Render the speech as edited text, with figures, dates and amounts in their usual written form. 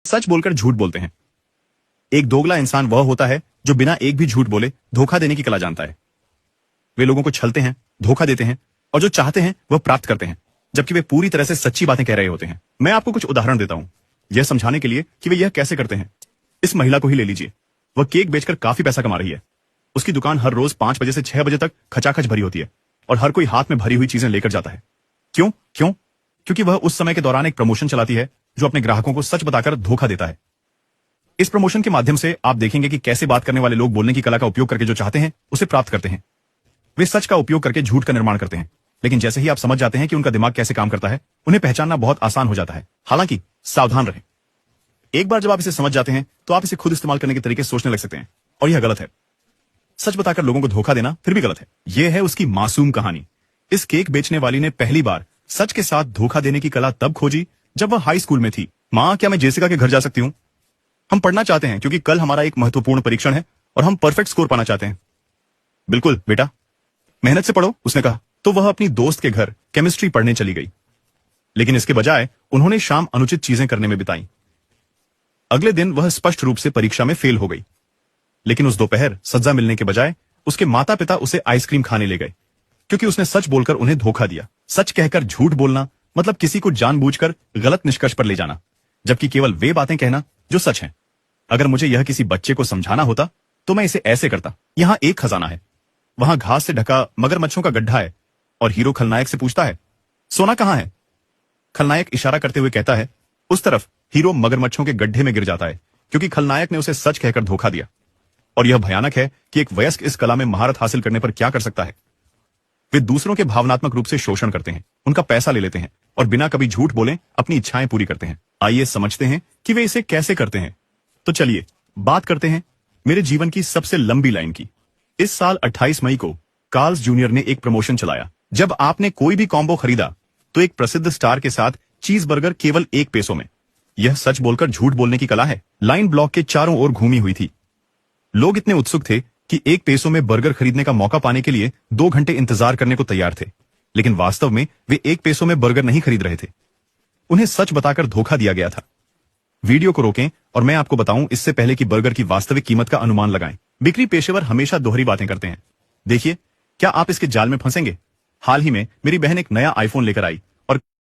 सच बोलकर झूठ बोलते हैं। एक दोगला इंसान वह होता है जो बिना एक भी झूठ बोले धोखा देने की कला जानता है। वे लोगों को छलते हैं, धोखा देते हैं और जो चाहते हैं वह प्राप्त करते हैं, जबकि वे पूरी तरह से सच्ची बातें कह रहे होते हैं। मैं आपको कुछ उदाहरण देता हूं यह समझाने के लिए कि वे यह कैसे करते हैं। इस महिला को ही ले लीजिए। वह केक बेचकर काफी पैसा कमा रही है। उसकी दुकान हर रोज 5 बजे से 6 बजे तक खचाखच भरी होती है और हर कोई हाथ में भरी हुई चीजें लेकर जाता है। क्यों क्यों क्योंकि वह उस समय के दौरान एक प्रमोशन चलाती है जो अपने ग्राहकों को सच बताकर धोखा देता है। इस प्रमोशन के माध्यम से आप देखेंगे कि कैसे बात करने वाले लोग बोलने की कला का उपयोग करके जो चाहते हैं उसे प्राप्त करते हैं। वे सच का उपयोग करके झूठ का निर्माण करते हैं, लेकिन जैसे ही आप समझ जाते हैं कि उनका दिमाग कैसे काम करता है, उन्हें पहचानना बहुत आसान हो जाता है। हालांकि सावधान रहें। एक बार जब आप इसे समझ जाते हैं तो आप इसे खुद इस्तेमाल करने के तरीके सोचने लग सकते हैं, और यह गलत है। सच बताकर लोगों को धोखा देना फिर भी गलत है। यह है उसकी मासूम कहानी। इस केक बेचने वाली ने पहली बार सच के साथ धोखा देने की कला तब खोजी जब वह हाई स्कूल में थी। माँ, क्या मैं जेसिका के घर जा सकती हूँ? हम पढ़ना चाहते हैं क्योंकि कल हमारा एक महत्वपूर्ण परीक्षण है और हम परफेक्ट स्कोर पाना चाहते हैं। बिल्कुल बेटा, मेहनत से पढ़ो, उसने कहा। तो वह अपनी दोस्त के घर केमिस्ट्री पढ़ने चली गई, लेकिन इसके बजाय उन्होंने शाम अनुचित चीजें करने में बिताई। अगले दिन वह स्पष्ट रूप से परीक्षा में फेल हो गई, लेकिन उस दोपहर सजा मिलने के बजाय उसके माता पिता उसे आइसक्रीम खाने ले गए, क्योंकि उसने सच बोलकर उन्हें धोखा दिया। सच कहकर झूठ बोलना मतलब किसी को जानबूझकर गलत निष्कर्ष पर ले जाना, जबकि केवल वे बातें कहना जो सच हैं। अगर मुझे यह किसी बच्चे को समझाना होता तो मैं इसे ऐसे करता। यहाँ एक खजाना है, वहां घास से ढका मगरमच्छों का गड्ढा है, और हीरो खलनायक से पूछता है, सोना कहां है? खलनायक इशारा करते हुए कहता है, उस तरफ। हीरो मगरमच्छों के गड्ढे में गिर जाता है, क्योंकि खलनायक ने उसे सच कहकर धोखा दिया। और यह भयानक है कि एक वयस्क इस कला में महारत हासिल करने पर क्या कर सकता है। वे दूसरों के भावनात्मक रूप से शोषण करते हैं, उनका पैसा ले लेते हैं और बिना कभी झूठ बोले अपनी इच्छाएं पूरी करते हैं। आइए समझते हैं कि वे इसे कैसे करते हैं। तो चलिए बात करते हैं मेरे जीवन की सबसे लंबी लाइन की। इस साल 28 मई को कार्ल्स जूनियर ने एक प्रमोशन चलाया। जब आपने कोई भी कॉम्बो खरीदा तो एक प्रसिद्ध स्टार के साथ चीज बर्गर केवल 1 पैसों में। यह सच बोलकर झूठ बोलने की कला है। लाइन ब्लॉक के चारों ओर घूमी हुई थी। लोग इतने उत्सुक थे कि 1 पैसों में बर्गर खरीदने का मौका पाने के लिए 2 घंटे इंतजार करने को तैयार थे, लेकिन वास्तव में वे 1 पैसों में बर्गर नहीं खरीद रहे थे। उन्हें सच बताकर धोखा दिया गया था। वीडियो को रोकें और मैं आपको बताऊं इससे पहले कि बर्गर की वास्तविक कीमत का अनुमान लगाएं। बिक्री पेशेवर हमेशा दोहरी बातें करते हैं। देखिए, क्या आप इसके जाल में फंसेंगे? हाल ही में मेरी बहन एक नया आईफोन लेकर आई